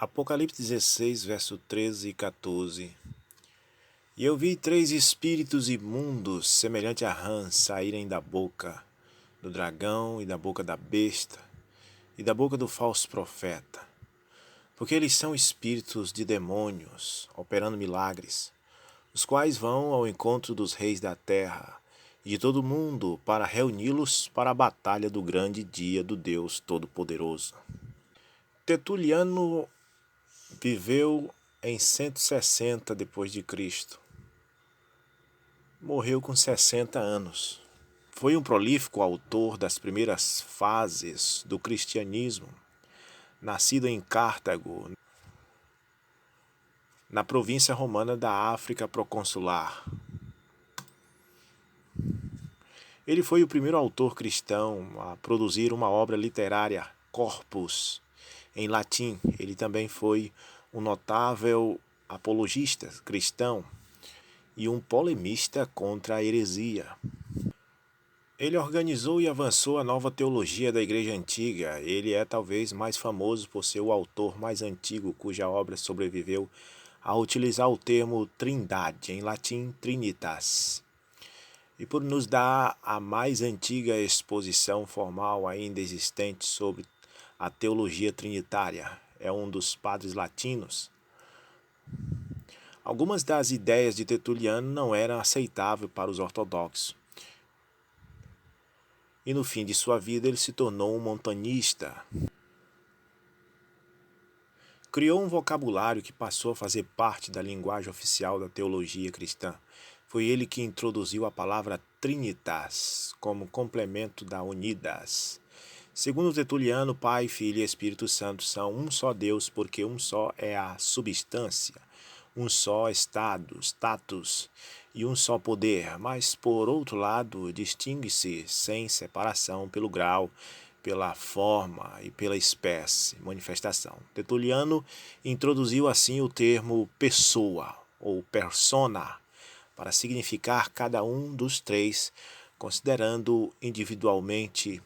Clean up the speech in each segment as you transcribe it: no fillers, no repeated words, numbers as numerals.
Apocalipse 16, verso 13 e 14. E eu vi 3 espíritos imundos, semelhante a rãs, saírem da boca do dragão e da boca da besta e da boca do falso profeta. Porque eles são espíritos de demônios, operando milagres, os quais vão ao encontro dos reis da terra e de todo mundo para reuni-los para a batalha do grande dia do Deus Todo-Poderoso. Tertuliano viveu em 160 depois de Cristo. Morreu com 60 anos. Foi um prolífico autor das primeiras fases do cristianismo, nascido em Cartago, na província romana da África proconsular. Ele foi o primeiro autor cristão a produzir uma obra literária, corpus, em latim. Ele também foi um notável apologista cristão e um polemista contra a heresia. Ele organizou e avançou a nova teologia da Igreja Antiga. Ele é talvez mais famoso por ser o autor mais antigo cuja obra sobreviveu a utilizar o termo trindade, em latim trinitas, e por nos dar a mais antiga exposição formal ainda existente sobre a teologia trinitária. É um dos padres latinos. Algumas das ideias de Tertuliano não eram aceitáveis para os ortodoxos. E no fim de sua vida ele se tornou um montanista. Criou um vocabulário que passou a fazer parte da linguagem oficial da teologia cristã. Foi ele que introduziu a palavra trinitas como complemento da unidas. Segundo Tertuliano, Pai, Filho e Espírito Santo são um só Deus, porque um só é a substância, um só estado, status e um só poder, mas por outro lado distingue-se sem separação pelo grau, pela forma e pela espécie, manifestação. Tertuliano introduziu assim o termo pessoa ou persona para significar cada um dos três, considerando individualmente.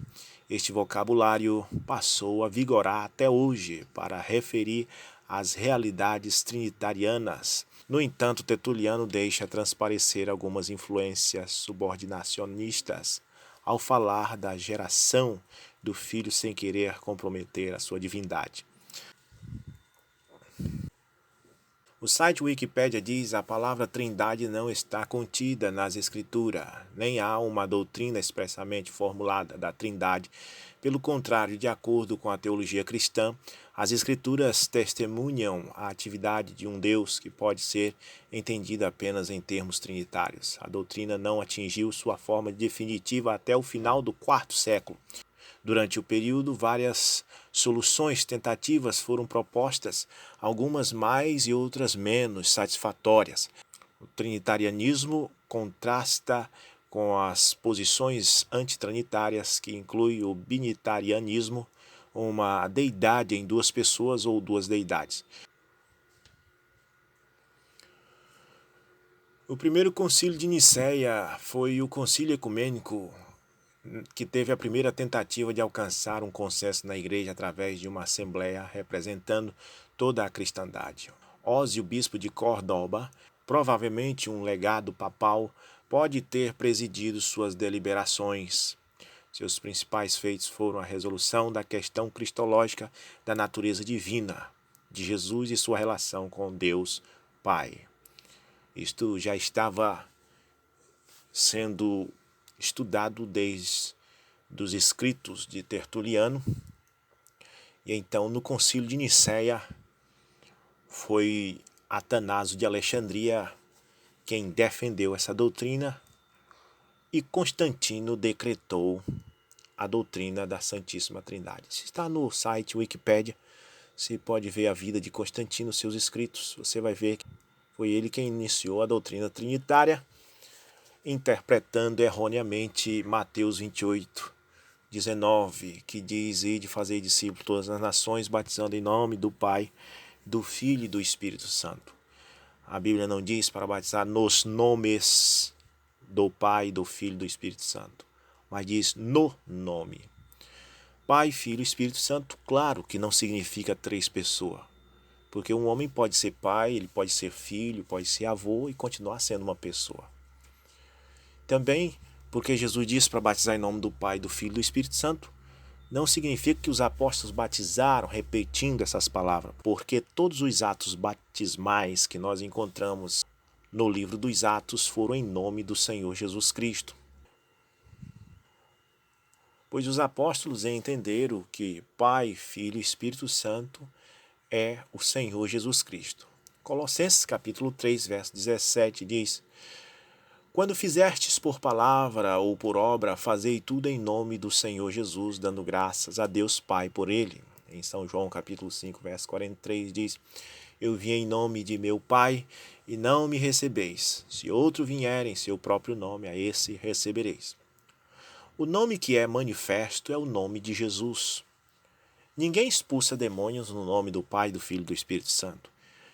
Este vocabulário passou a vigorar até hoje para referir às realidades trinitarianas. No entanto, Tertuliano deixa transparecer algumas influências subordinacionistas ao falar da geração do Filho sem querer comprometer a sua divindade. O site Wikipedia diz: a palavra trindade não está contida nas escrituras, nem há uma doutrina expressamente formulada da trindade. Pelo contrário, de acordo com a teologia cristã, as escrituras testemunham a atividade de um Deus que pode ser entendida apenas em termos trinitários. A doutrina não atingiu sua forma definitiva até o final do IV século. Durante o período, várias soluções tentativas foram propostas, algumas mais e outras menos satisfatórias. O trinitarianismo contrasta com as posições antitrinitárias, que inclui o binitarianismo, uma deidade em duas pessoas ou duas deidades. O primeiro concílio de Nicéia foi o concílio ecumênico que teve a primeira tentativa de alcançar um consenso na igreja através de uma assembleia representando toda a cristandade. Ósio, bispo de Córdoba, provavelmente um legado papal, pode ter presidido suas deliberações. Seus principais feitos foram a resolução da questão cristológica da natureza divina de Jesus e sua relação com Deus Pai. Isto já estava sendo estudado desde os escritos de Tertuliano, e então no concílio de Nicéia foi Atanásio de Alexandria quem defendeu essa doutrina, e Constantino decretou a doutrina da Santíssima Trindade. Está no site Wikipedia, você pode ver a vida de Constantino, seus escritos, você vai ver que foi ele quem iniciou a doutrina trinitária, interpretando erroneamente Mateus 28, 19, que diz: ide fazer discípulos de todas as nações, batizando em nome do Pai, do Filho e do Espírito Santo. A Bíblia não diz para batizar nos nomes do Pai, do Filho e do Espírito Santo, mas diz no nome. Pai, Filho e Espírito Santo, claro que não significa 3 pessoas. Porque um homem pode ser pai, ele pode ser filho, pode ser avô e continuar sendo uma pessoa. Também, porque Jesus disse para batizar em nome do Pai, do Filho e do Espírito Santo, não significa que os apóstolos batizaram repetindo essas palavras, porque todos os atos batismais que nós encontramos no livro dos Atos foram em nome do Senhor Jesus Cristo. Pois os apóstolos entenderam que Pai, Filho e Espírito Santo é o Senhor Jesus Cristo. Colossenses capítulo 3, verso 17 diz: Quando fizertes por palavra ou por obra, fazei tudo em nome do Senhor Jesus, dando graças a Deus Pai por ele. Em São João capítulo 5, verso 43 diz: Eu vim em nome de meu Pai e não me recebeis. Se outro vier em seu próprio nome, a esse recebereis. O nome que é manifesto é o nome de Jesus. Ninguém expulsa demônios no nome do Pai, do Filho e do Espírito Santo.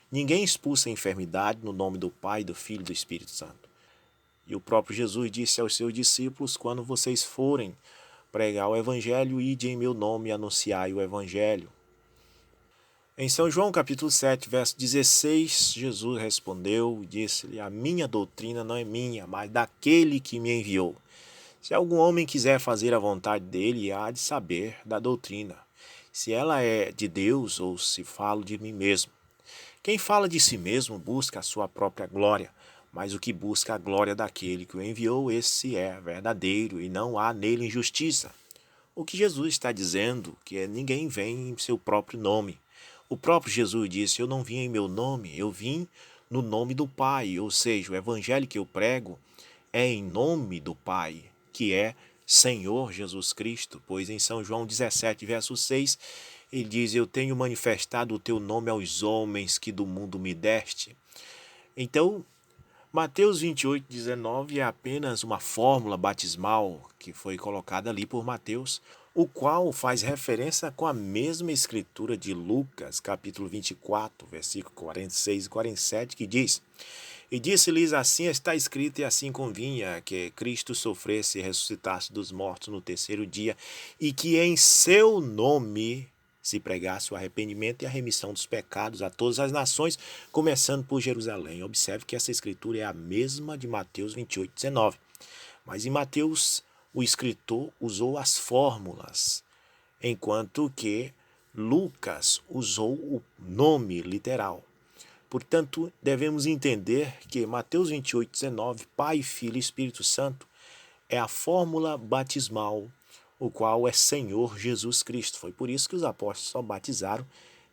Ninguém expulsa a enfermidade no nome do Pai, do Filho e do Espírito Santo. E o próprio Jesus disse aos seus discípulos: quando vocês forem pregar o Evangelho, ide em meu nome e anunciai o Evangelho. Em São João capítulo 7, verso 16, Jesus respondeu e disse-lhe: a minha doutrina não é minha, mas daquele que me enviou. Se algum homem quiser fazer a vontade dele, há de saber da doutrina, se ela é de Deus ou se falo de mim mesmo. Quem fala de si mesmo busca a sua própria glória, mas o que busca a glória daquele que o enviou, esse é verdadeiro e não há nele injustiça. O que Jesus está dizendo que ninguém vem em seu próprio nome. O próprio Jesus disse: eu não vim em meu nome, eu vim no nome do Pai, ou seja, o evangelho que eu prego é em nome do Pai, que é Senhor Jesus Cristo, pois em São João 17, verso 6, ele diz: eu tenho manifestado o teu nome aos homens que do mundo me deste. Então, Mateus 28, 19 é apenas uma fórmula batismal que foi colocada ali por Mateus, o qual faz referência com a mesma escritura de Lucas, capítulo 24, versículo 46 e 47, que diz: e disse-lhes: assim está escrito e assim convinha, que Cristo sofresse e ressuscitasse dos mortos no terceiro dia, e que em seu nome se pregasse o arrependimento e a remissão dos pecados a todas as nações, começando por Jerusalém. Observe que essa escritura é a mesma de Mateus 28, 19. Mas em Mateus, o escritor usou as fórmulas, enquanto que Lucas usou o nome literal. Portanto, devemos entender que Mateus 28, 19, Pai, Filho e Espírito Santo, é a fórmula batismal, o qual é Senhor Jesus Cristo. Foi por isso que os apóstolos só batizaram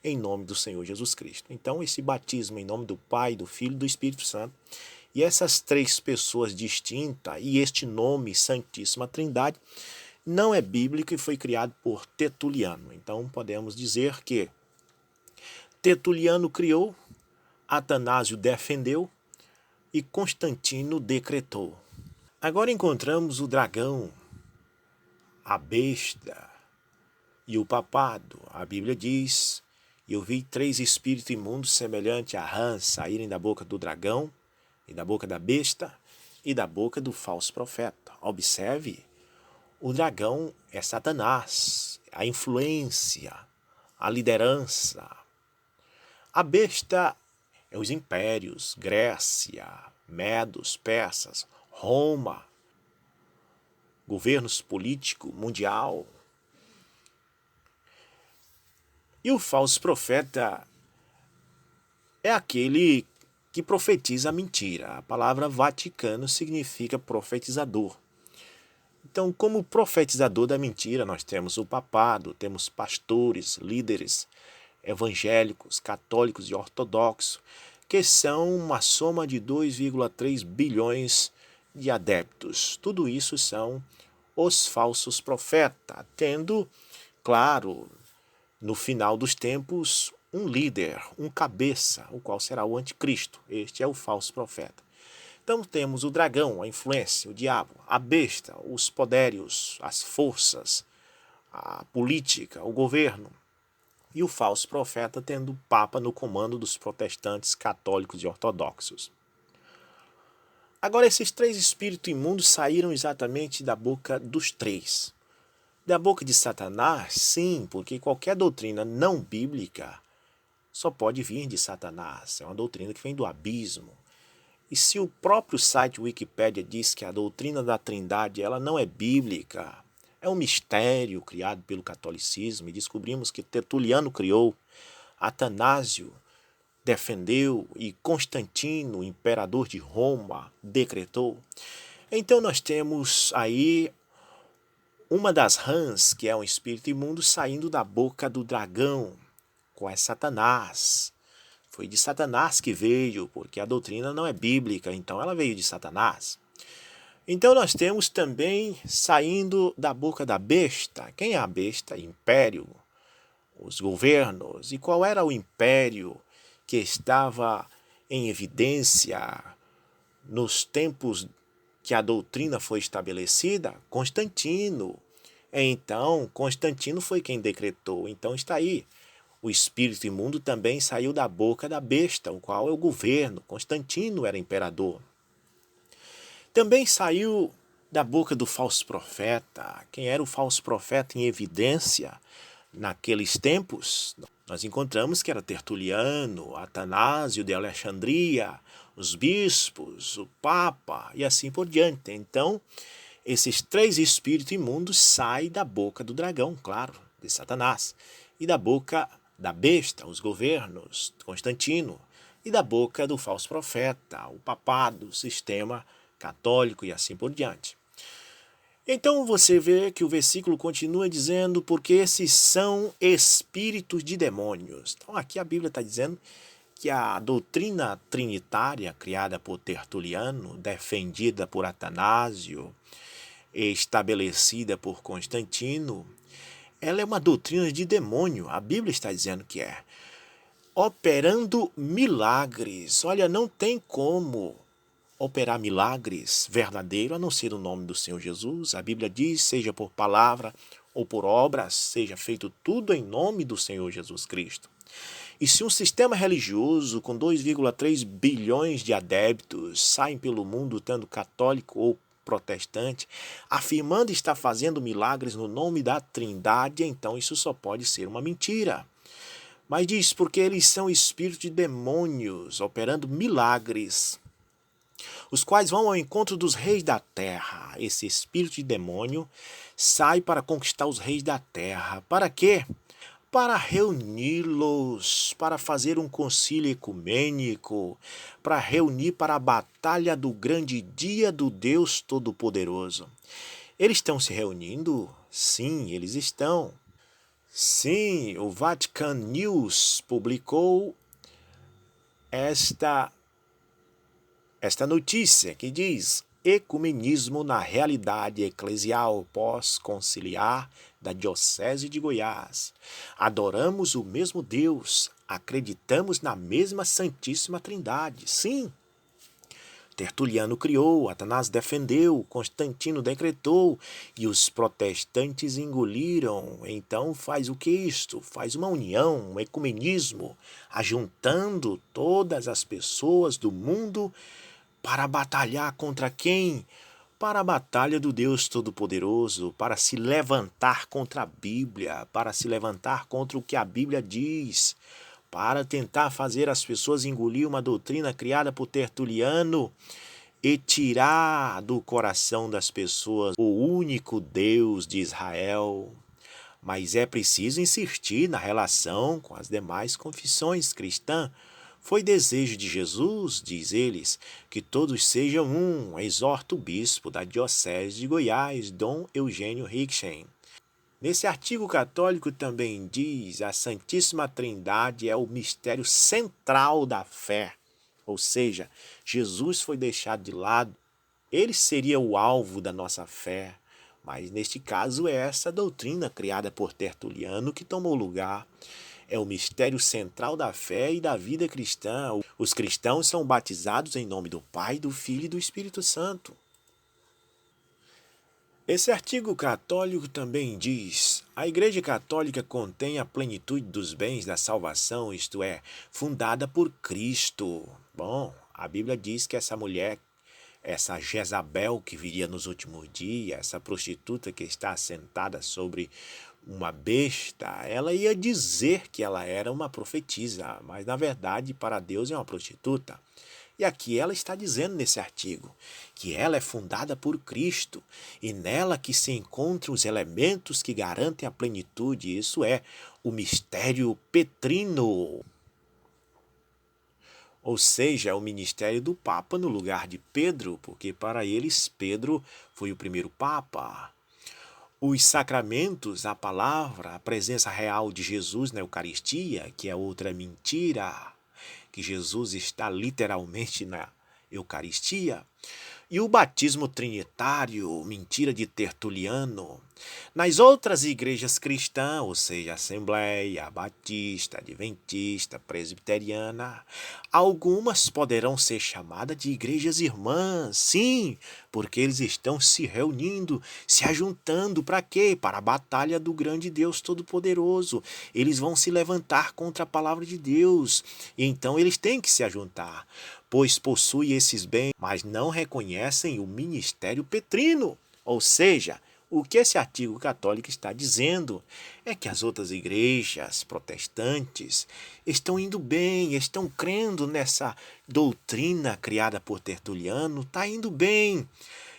em nome do Senhor Jesus Cristo. Então, esse batismo em nome do Pai, do Filho e do Espírito Santo, e essas três pessoas distintas, e este nome Santíssima Trindade, não é bíblico e foi criado por Tertuliano. Então, podemos dizer que Tertuliano criou, Atanásio defendeu e Constantino decretou. Agora encontramos o dragão, a besta e o papado. A Bíblia diz: eu vi 3 espíritos imundos semelhantes a rãs saírem da boca do dragão, e da boca da besta, e da boca do falso profeta. Observe, o dragão é Satanás, a influência, a liderança. A besta é os impérios, Grécia, Medos, Persas, Roma, governos políticos mundial. E o falso profeta é aquele que profetiza a mentira. A palavra Vaticano significa profetizador. Então, como profetizador da mentira, nós temos o papado, temos pastores, líderes evangélicos, católicos e ortodoxos, que são uma soma de 2,3 bilhões de adeptos. Tudo isso são os falsos profetas, tendo, claro, no final dos tempos, um líder, um cabeça, o qual será o anticristo. Este é o falso profeta. Então temos o dragão, a influência, o diabo, a besta, os poderes, as forças, a política, o governo, e o falso profeta tendo o Papa no comando dos protestantes, católicos e ortodoxos. Agora, esses 3 espíritos imundos saíram exatamente da boca dos 3. Da boca de Satanás, sim, porque qualquer doutrina não bíblica só pode vir de Satanás. É uma doutrina que vem do abismo. E se o próprio site Wikipédia diz que a doutrina da Trindade ela não é bíblica, é um mistério criado pelo catolicismo, e descobrimos que Tertuliano criou, Atanásio defendeu e Constantino, imperador de Roma, decretou. Então nós temos aí uma das rãs, que é um espírito imundo, saindo da boca do dragão, qual é Satanás. Foi de Satanás que veio, porque a doutrina não é bíblica, então ela veio de Satanás. Então nós temos também saindo da boca da besta. Quem é a besta? Império, os governos. E qual era o império que estava em evidência nos tempos que a doutrina foi estabelecida? Constantino. Então, Constantino foi quem decretou. Então está aí. O espírito imundo também saiu da boca da besta, o qual é o governo. Constantino era imperador. Também saiu da boca do falso profeta. Quem era o falso profeta em evidência naqueles tempos? Nós encontramos que era Tertuliano, Atanásio de Alexandria, os bispos, o Papa e assim por diante. Então, esses três espíritos imundos saem da boca do dragão, claro, de Satanás, e da boca da besta, os governos, Constantino, e da boca do falso profeta, o papado, o sistema católico e assim por diante. Então você vê que o versículo continua dizendo, porque esses são espíritos de demônios. Então aqui a Bíblia está dizendo que a doutrina trinitária criada por Tertuliano, defendida por Atanásio, estabelecida por Constantino, ela é uma doutrina de demônio. A Bíblia está dizendo que é. Operando milagres. Olha, não tem como operar milagres verdadeiros a não ser o nome do Senhor Jesus. A Bíblia diz, seja por palavra ou por obras, seja feito tudo em nome do Senhor Jesus Cristo. E se um sistema religioso com 2,3 bilhões de adeptos saem pelo mundo, tanto católico ou protestante, afirmando estar fazendo milagres no nome da Trindade, então isso só pode ser uma mentira. Mas diz, porque eles são espíritos de demônios, operando milagres, os quais vão ao encontro dos reis da terra. Esse espírito de demônio sai para conquistar os reis da terra. Para quê? Para reuni-los, para fazer um concílio ecumênico, para reunir para a batalha do grande dia do Deus Todo-Poderoso. Eles estão se reunindo? Sim, eles estão. Sim, o Vatican News publicou esta notícia que diz: ecumenismo na realidade eclesial pós-conciliar da Diocese de Goiás. Adoramos o mesmo Deus, acreditamos na mesma Santíssima Trindade. Sim, Tertuliano criou, Atanásio defendeu, Constantino decretou e os protestantes engoliram. Então faz o que isto? Faz uma união, um ecumenismo, ajuntando todas as pessoas do mundo para batalhar contra quem? Para a batalha do Deus Todo-Poderoso, para se levantar contra a Bíblia, para se levantar contra o que a Bíblia diz, para tentar fazer as pessoas engolir uma doutrina criada por Tertuliano e tirar do coração das pessoas o único Deus de Israel. Mas é preciso insistir na relação com as demais confissões cristãs. Foi desejo de Jesus, diz eles, que todos sejam um, exorta o bispo da Diocese de Goiás, Dom Eugênio Rickchen. Nesse artigo católico também diz, a Santíssima Trindade é o mistério central da fé. Ou seja, Jesus foi deixado de lado, ele seria o alvo da nossa fé. Mas neste caso é essa doutrina criada por Tertuliano que tomou lugar. É o mistério central da fé e da vida cristã. Os cristãos são batizados em nome do Pai, do Filho e do Espírito Santo. Esse artigo católico também diz: a Igreja Católica contém a plenitude dos bens da salvação, isto é, fundada por Cristo. Bom, a Bíblia diz que essa mulher, essa Jezabel que viria nos últimos dias, essa prostituta que está assentada sobre uma besta, ela ia dizer que ela era uma profetisa, mas na verdade para Deus é uma prostituta. E aqui ela está dizendo nesse artigo que ela é fundada por Cristo e nela que se encontram os elementos que garantem a plenitude, isso é, o mistério petrino. Ou seja, o ministério do Papa no lugar de Pedro, porque para eles Pedro foi o primeiro Papa. Os sacramentos, a palavra, a presença real de Jesus na Eucaristia, que é outra mentira, que Jesus está literalmente na Eucaristia, e o batismo trinitário, mentira de Tertuliano. Nas outras igrejas cristãs, ou seja, Assembleia, Batista, Adventista, Presbiteriana, algumas poderão ser chamadas de igrejas irmãs, sim, porque eles estão se reunindo, se ajuntando para quê? Para a batalha do grande Deus Todo-Poderoso. Eles vão se levantar contra a palavra de Deus, e então eles têm que se ajuntar, pois possuem esses bens, mas não reconhecem o ministério petrino. Ou seja, o que esse artigo católico está dizendo é que as outras igrejas protestantes estão indo bem, estão crendo nessa doutrina criada por Tertuliano, está indo bem.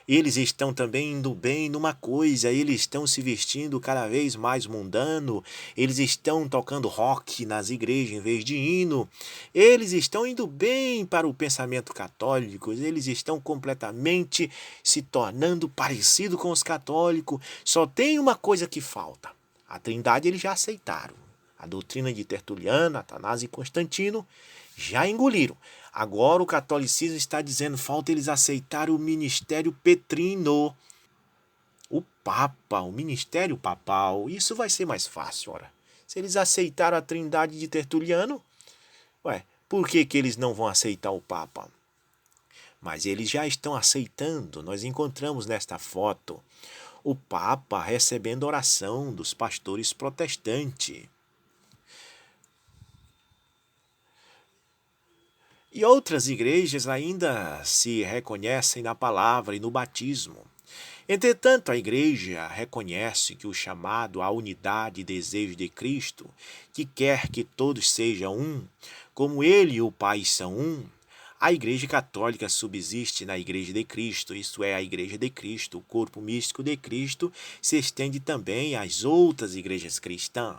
Eles estão também indo bem numa coisa, eles estão se vestindo cada vez mais mundano, eles estão tocando rock nas igrejas em vez de hino, eles estão indo bem para o pensamento católico, eles estão completamente se tornando parecido com os católicos. Só tem uma coisa que falta: a Trindade eles já aceitaram. A doutrina de Tertuliano, Atanásio e Constantino já engoliram. Agora o catolicismo está dizendo, falta eles aceitarem o ministério petrino. O Papa, o ministério papal, isso vai ser mais fácil, ora. Se eles aceitaram a Trindade de Tertuliano, por que eles não vão aceitar o Papa? Mas eles já estão aceitando. Nós encontramos nesta foto o Papa recebendo oração dos pastores protestantes. E outras igrejas ainda se reconhecem na palavra e no batismo. Entretanto, a igreja reconhece que o chamado à unidade e desejo de Cristo, que quer que todos sejam um, como ele e o Pai são um, a igreja católica subsiste na igreja de Cristo, isto é, a igreja de Cristo, o corpo místico de Cristo, se estende também às outras igrejas cristãs.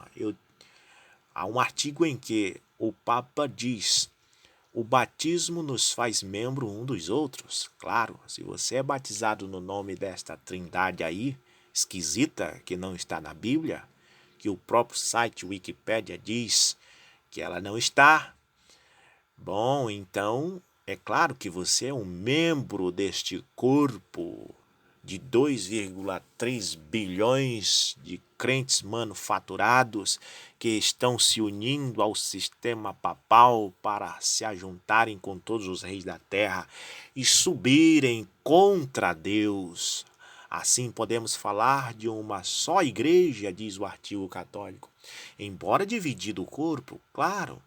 Há um artigo em que o Papa diz: o batismo nos faz membro um dos outros. Claro, se você é batizado no nome desta trindade aí, esquisita, que não está na Bíblia, que o próprio site Wikipédia diz que ela não está, bom, então é claro que você é um membro deste corpo de 2,3 bilhões de crentes manufaturados que estão se unindo ao sistema papal para se ajuntarem com todos os reis da terra e subirem contra Deus. Assim podemos falar de uma só igreja, diz o artigo católico. Embora dividido o corpo, claro,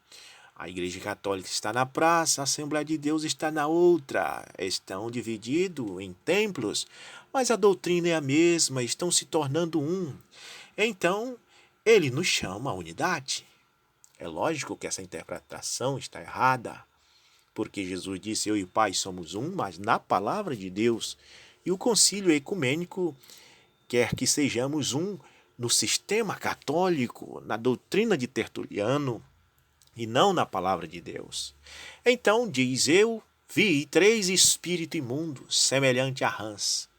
a Igreja Católica está na praça, a Assembleia de Deus está na outra. Estão divididos em templos, mas a doutrina é a mesma, estão se tornando um. Então, ele nos chama à unidade. É lógico que essa interpretação está errada, porque Jesus disse, eu e o Pai somos um, mas na palavra de Deus. E o concílio ecumênico quer que sejamos um no sistema católico, na doutrina de Tertuliano, e não na palavra de Deus. Então diz, eu vi 3 espíritos imundos, semelhante a rãs,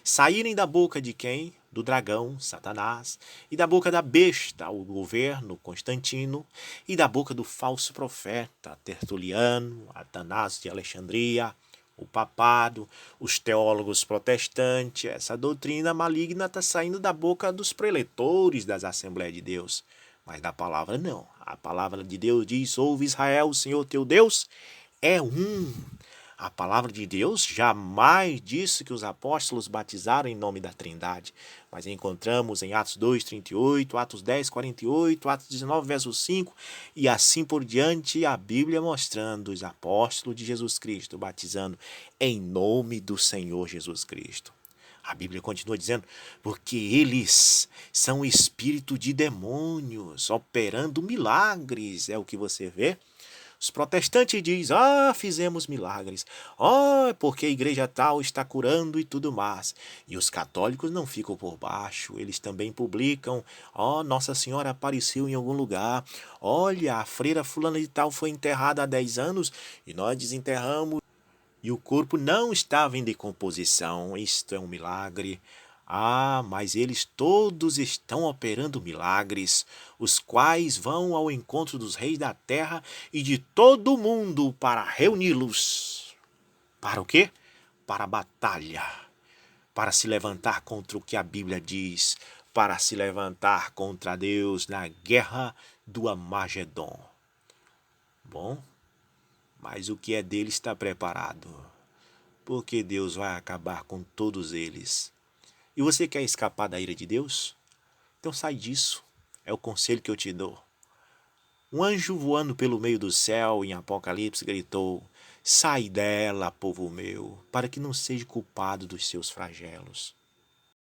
saírem da boca de quem? Do dragão, Satanás, e da boca da besta, o governo, Constantino, e da boca do falso profeta, Tertuliano, Atanásio de Alexandria, o papado, os teólogos protestantes. Essa doutrina maligna está saindo da boca dos preletores das Assembleias de Deus. Mas da palavra não. A palavra de Deus diz, ouve Israel, o Senhor teu Deus é um. A palavra de Deus jamais disse que os apóstolos batizaram em nome da Trindade. Mas encontramos em Atos 2:38, Atos 10:48, Atos 19, verso 5, e assim por diante a Bíblia mostrando os apóstolos de Jesus Cristo batizando em nome do Senhor Jesus Cristo. A Bíblia continua dizendo, porque eles são espírito de demônios, operando milagres, é o que você vê. Os protestantes dizem, fizemos milagres, porque a igreja tal está curando e tudo mais. E os católicos não ficam por baixo, eles também publicam, Nossa Senhora apareceu em algum lugar, olha, a freira fulana de tal foi enterrada há 10 anos e nós desenterramos e o corpo não estava em decomposição, isto é um milagre. Mas eles todos estão operando milagres, os quais vão ao encontro dos reis da terra e de todo o mundo para reuni-los. Para o quê? Para a batalha, para se levantar contra o que a Bíblia diz, para se levantar contra Deus na guerra do Armagedon. Bom, mas o que é dele está preparado, porque Deus vai acabar com todos eles. E você quer escapar da ira de Deus? Então sai disso. É o conselho que eu te dou. Um anjo voando pelo meio do céu em Apocalipse gritou, sai dela, povo meu, para que não seja culpado dos seus flagelos.